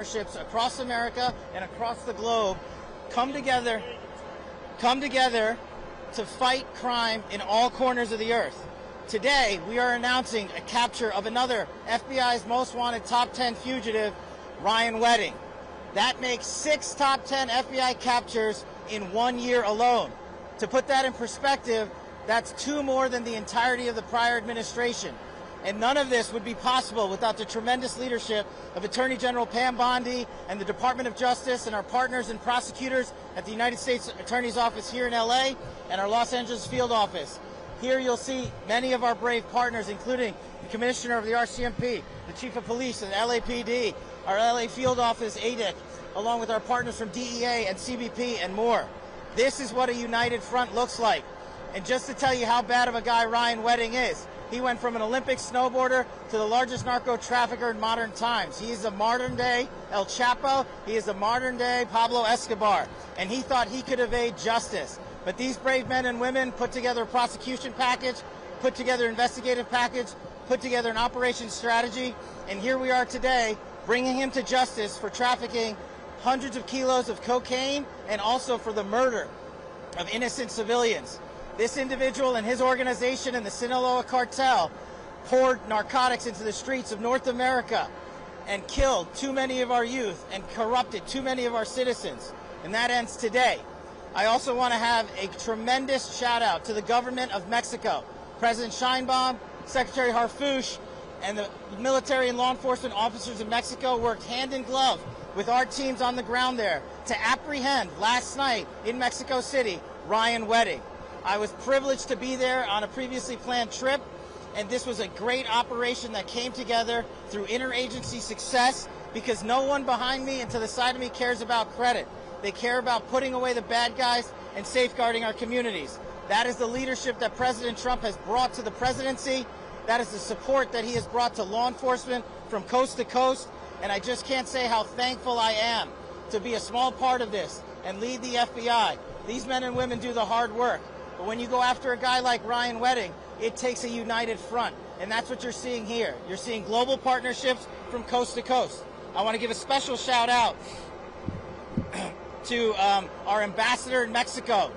Partnerships across America and across the globe come together to fight crime in all corners of the earth. Today, we are announcing a capture of another FBI's most wanted top 10 fugitive, Ryan Wedding. That makes 6 top 10 FBI captures in 1 year alone. To put that in perspective, that's 2 more than the entirety of the prior administration. And none of this would be possible without the tremendous leadership of Attorney General Pam Bondi and the Department of Justice and our partners and prosecutors at the United States Attorney's Office here in LA and our Los Angeles field office. Here you'll see many of our brave partners, including the Commissioner of the RCMP, the Chief of Police of the LAPD, our LA field office, ADIC, along with our partners from DEA and CBP and more. This is what a united front looks like. And just to tell you how bad of a guy Ryan Wedding is, he went from an Olympic snowboarder to the largest narco trafficker in modern times. He is a modern day El Chapo. He is a modern day Pablo Escobar. And he thought he could evade justice. But these brave men and women put together a prosecution package, put together an investigative package, put together an operations strategy. And here we are today, bringing him to justice for trafficking hundreds of kilos of cocaine and also for the murder of innocent civilians. This individual and his organization and the Sinaloa Cartel poured narcotics into the streets of North America and killed too many of our youth and corrupted too many of our citizens. And that ends today. I also want to have a tremendous shout out to the government of Mexico. President Sheinbaum, Secretary Harfuch, and the military and law enforcement officers in Mexico worked hand in glove with our teams on the ground there to apprehend last night in Mexico City, Ryan Wedding. I was privileged to be there on a previously planned trip, and this was a great operation that came together through interagency success because no one behind me and to the side of me cares about credit. They care about putting away the bad guys and safeguarding our communities. That is the leadership that President Trump has brought to the presidency. That is the support that he has brought to law enforcement from coast to coast, and I just can't say how thankful I am to be a small part of this and lead the FBI. These men and women do the hard work. But when you go after a guy like Ryan Wedding, it takes a united front. And that's what you're seeing here. You're seeing global partnerships from coast to coast. I want to give a special shout out to our ambassador in Mexico.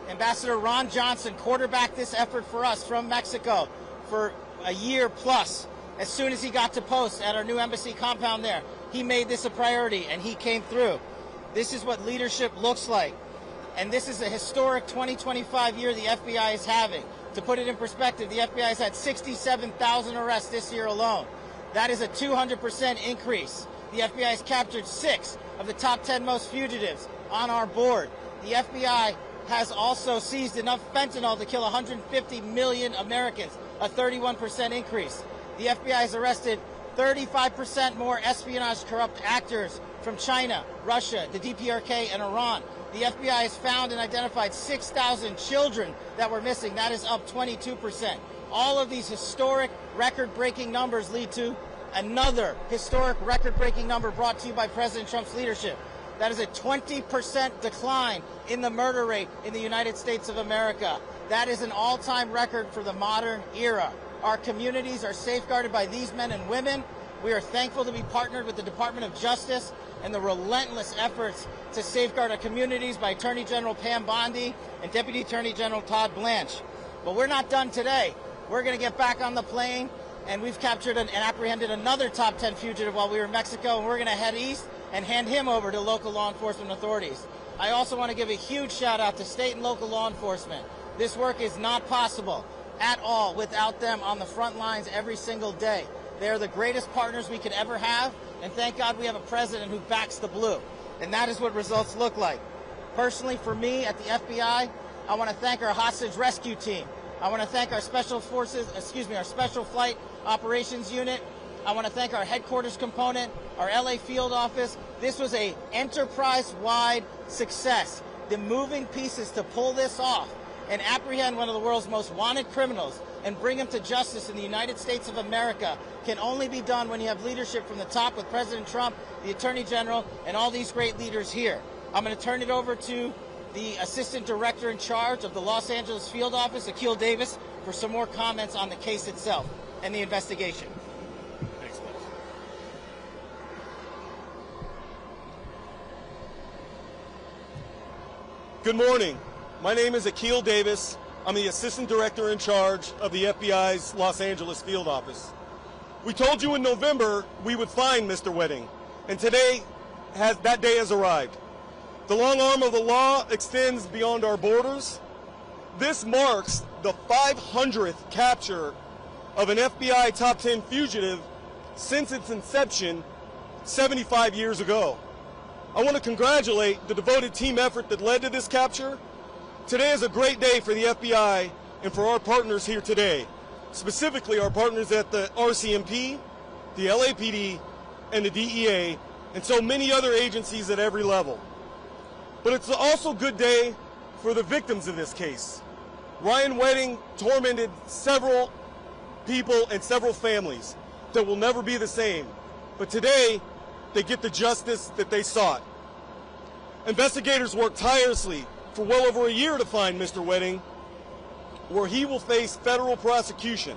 Ambassador Ron Johnson quarterbacked this effort for us from Mexico for a year plus. As soon as he got to post at our new embassy compound there, he made this a priority and he came through. This is what leadership looks like. And this is a historic 2025 year the FBI is having. To put it in perspective, the FBI has had 67,000 arrests this year alone. That is a 200% increase. The FBI has captured 6 of the top 10 most fugitives on our board. The FBI has also seized enough fentanyl to kill 150 million Americans, a 31% increase. The FBI has arrested 35% more espionage corrupt actors from China, Russia, the DPRK, and Iran. The FBI has found and identified 6,000 children that were missing. That is up 22%. All of these historic record-breaking numbers lead to another historic record-breaking number brought to you by President Trump's leadership. That is a 20% decline in the murder rate in the United States of America. That is an all-time record for the modern era. Our communities are safeguarded by these men and women. We are thankful to be partnered with the Department of Justice and the relentless efforts to safeguard our communities by Attorney General Pam Bondi and Deputy Attorney General Todd Blanche. But we're not done today. We're going to get back on the plane, and we've captured and apprehended another top 10 fugitive while we were in Mexico, and we're going to head east and hand him over to local law enforcement authorities. I also want to give a huge shout out to state and local law enforcement. This work is not possible at all without them on the front lines every single day. They are the greatest partners we could ever have, and thank God we have a president who backs the blue. And that is what results look like. Personally, for me at the FBI, I want to thank our hostage rescue team. I want to thank our special flight operations unit. I want to thank our headquarters component, our LA field office. This was an enterprise-wide success. The moving pieces to pull this off and apprehend one of the world's most wanted criminals and bring him to justice in the United States of America can only be done when you have leadership from the top with President Trump, the Attorney General, and all these great leaders here. I'm going to turn it over to the Assistant Director in charge of the Los Angeles Field Office, Akil Davis, for some more comments on the case itself and the investigation. Thanks, Liz. Good morning. My name is Akil Davis. I'm the Assistant Director in charge of the FBI's Los Angeles field office. We told you in November we would find Mr. Wedding, and today that day has arrived. The long arm of the law extends beyond our borders. This marks the 500th capture of an FBI top 10 fugitive since its inception 75 years ago. I want to congratulate the devoted team effort that led to this capture. Today is a great day for the FBI and for our partners here today, specifically our partners at the RCMP, the LAPD, and the DEA, and so many other agencies at every level. But it's also a good day for the victims of this case. Ryan Wedding tormented several people and several families that will never be the same. But today, they get the justice that they sought. Investigators worked tirelessly for well over a year to find Mr. Wedding, where he will face federal prosecution.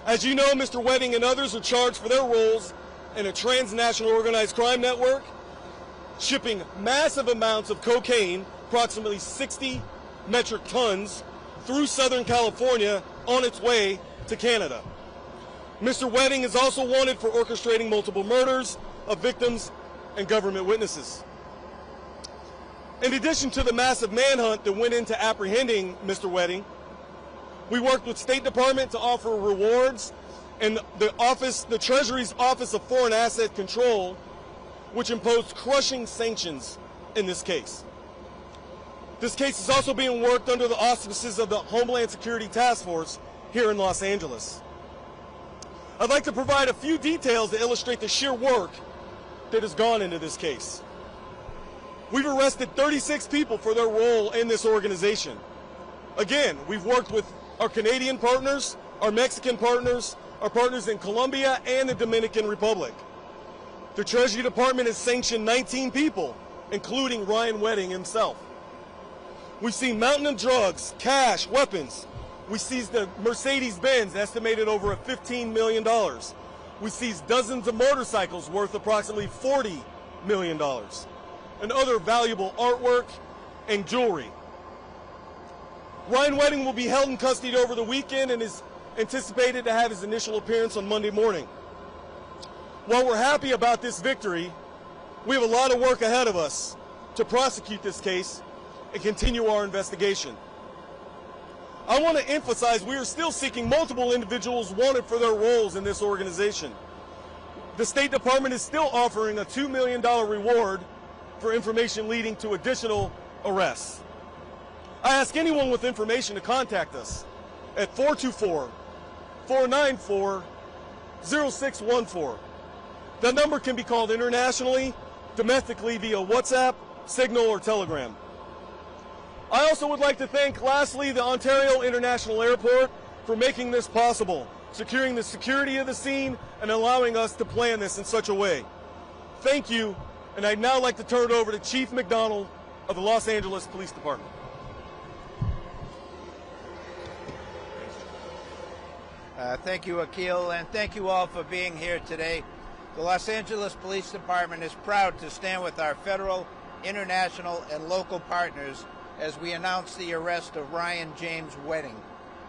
As you know, Mr. Wedding and others are charged for their roles in a transnational organized crime network, shipping massive amounts of cocaine, approximately 60 metric tons, through Southern California on its way to Canada. Mr. Wedding is also wanted for orchestrating multiple murders of victims and government witnesses. In addition to the massive manhunt that went into apprehending Mr. Wedding, we worked with State Department to offer rewards, and the Treasury's Office of Foreign Asset Control, which imposed crushing sanctions in this case. This case is also being worked under the auspices of the Homeland Security Task Force here in Los Angeles. I'd like to provide a few details to illustrate the sheer work that has gone into this case. We've arrested 36 people for their role in this organization. Again, we've worked with our Canadian partners, our Mexican partners, our partners in Colombia and the Dominican Republic. The Treasury Department has sanctioned 19 people, including Ryan Wedding himself. We've seen mountain of drugs, cash, weapons. We seized the Mercedes-Benz, estimated over $15 million. We seized dozens of motorcycles worth approximately $40 million, and other valuable artwork and jewelry. Ryan Wedding will be held in custody over the weekend and is anticipated to have his initial appearance on Monday morning. While we're happy about this victory, we have a lot of work ahead of us to prosecute this case and continue our investigation. I want to emphasize we are still seeking multiple individuals wanted for their roles in this organization. The State Department is still offering a $2 million reward for information leading to additional arrests. I ask anyone with information to contact us at 424-494-0614. That number can be called internationally, domestically via WhatsApp, Signal, or Telegram. I also would like to thank, lastly, the Ontario International Airport for making this possible, securing the security of the scene and allowing us to plan this in such a way. Thank you, and I'd now like to turn it over to Chief McDonald of the Los Angeles Police Department. Thank you, Akil, and thank you all for being here today. The Los Angeles Police Department is proud to stand with our federal, international, and local partners as we announce the arrest of Ryan James Wedding.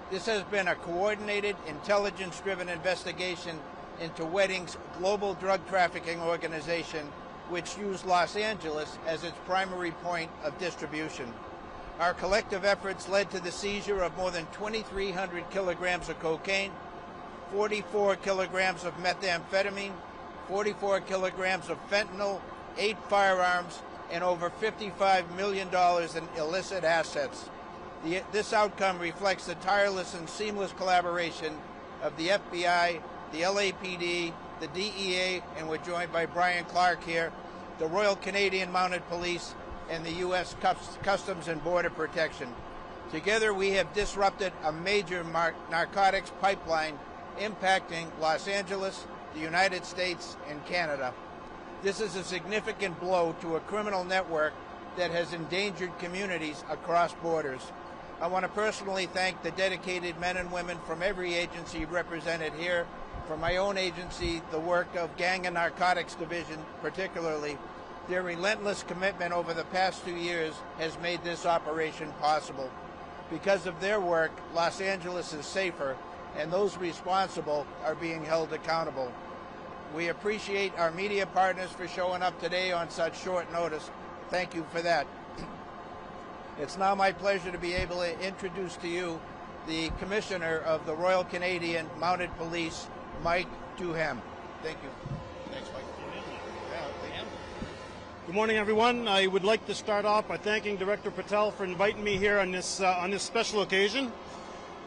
This has been a coordinated, intelligence-driven investigation into Wedding's global drug trafficking organization, which used Los Angeles as its primary point of distribution. Our collective efforts led to the seizure of more than 2,300 kilograms of cocaine, 44 kilograms of methamphetamine, 44 kilograms of fentanyl, 8 firearms, and over $55 million in illicit assets. This outcome reflects the tireless and seamless collaboration of the FBI, the LAPD, the DEA, and we're joined by Brian Clark here, the Royal Canadian Mounted Police, and the U.S. Customs and Border Protection. Together, we have disrupted a major narcotics pipeline impacting Los Angeles, the United States, and Canada. This is a significant blow to a criminal network that has endangered communities across borders. I want to personally thank the dedicated men and women from every agency represented here, from my own agency, the work of Gang and Narcotics Division particularly, Their relentless commitment over the past 2 years has made this operation possible. Because of their work, Los Angeles is safer, and those responsible are being held accountable. We appreciate our media partners for showing up today on such short notice. Thank you for that. It's now my pleasure to be able to introduce to you the Commissioner of the Royal Canadian Mounted Police, Mike Duhem. Thank you. Thanks, Mike. Good morning, everyone. I would like to start off by thanking Director Patel for inviting me here on this special occasion.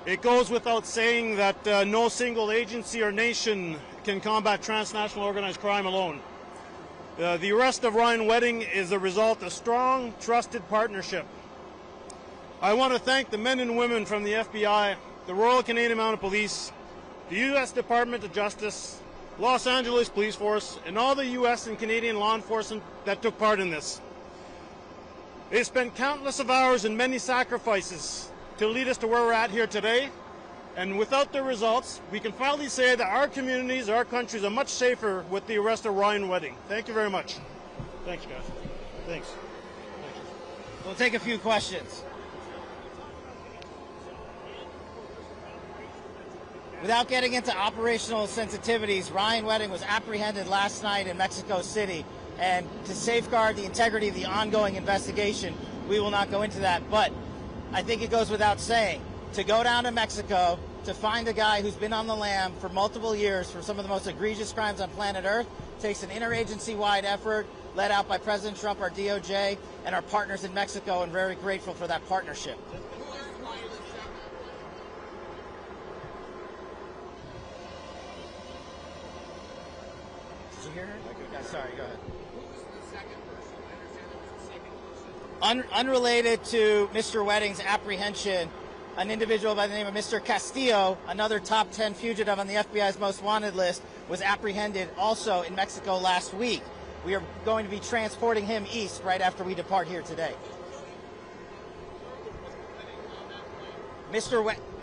It goes without saying that no single agency or nation can combat transnational organized crime alone. The arrest of Ryan Wedding is a result of strong, trusted partnership. I want to thank the men and women from the FBI, the Royal Canadian Mounted Police, the U.S. Department of Justice, Los Angeles Police Force, and all the U.S. and Canadian law enforcement that took part in this. They spent countless of hours and many sacrifices to lead us to where we're at here today. And without the results, we can finally say that our communities, our countries are much safer with the arrest of Ryan Wedding. Thank you very much. Thanks, guys. Thanks. We'll take a few questions. Without getting into operational sensitivities, Ryan Wedding was apprehended last night in Mexico City. And to safeguard the integrity of the ongoing investigation, we will not go into that. But I think it goes without saying, to go down to Mexico to find a guy who's been on the lam for multiple years for some of the most egregious crimes on planet Earth takes an interagency-wide effort led out by President Trump, our DOJ, and our partners in Mexico, and very grateful for that partnership. Did you hear her? Yeah, sorry, go ahead. Unrelated to Mr. Wedding's apprehension, an individual by the name of Mr. Castillo, another top 10 fugitive on the FBI's most wanted list, was apprehended also in Mexico last week. We are going to be transporting him east right after we depart here today.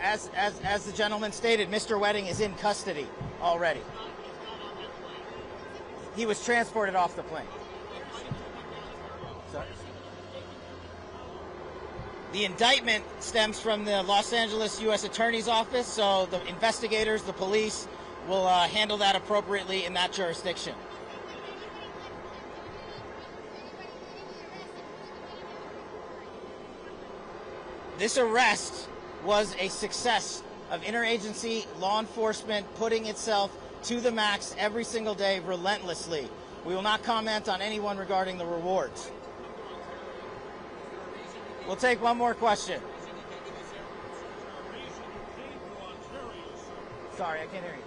As the gentleman stated, Mr. Wedding is in custody already. He was transported off the plane. Sorry. The indictment stems from the Los Angeles U.S. Attorney's Office, so the investigators, the police, will handle that appropriately in that jurisdiction. This arrest was a success of interagency law enforcement putting itself to the max every single day relentlessly. We will not comment on anyone regarding the rewards. We'll take one more question. Sorry, I can't hear you.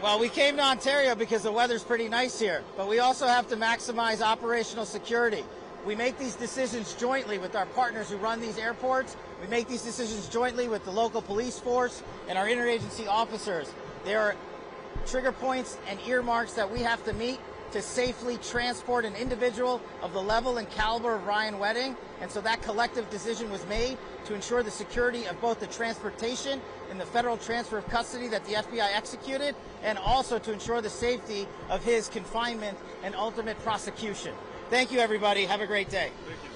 Well, we came to Ontario because the weather's pretty nice here, but we also have to maximize operational security. We make these decisions jointly with our partners who run these airports. We make these decisions jointly with the local police force and our interagency officers. There are trigger points and earmarks that we have to meet to safely transport an individual of the level and caliber of Ryan Wedding. And so that collective decision was made to ensure the security of both the transportation and the federal transfer of custody that the FBI executed, and also to ensure the safety of his confinement and ultimate prosecution. Thank you, everybody. Have a great day. Thank you.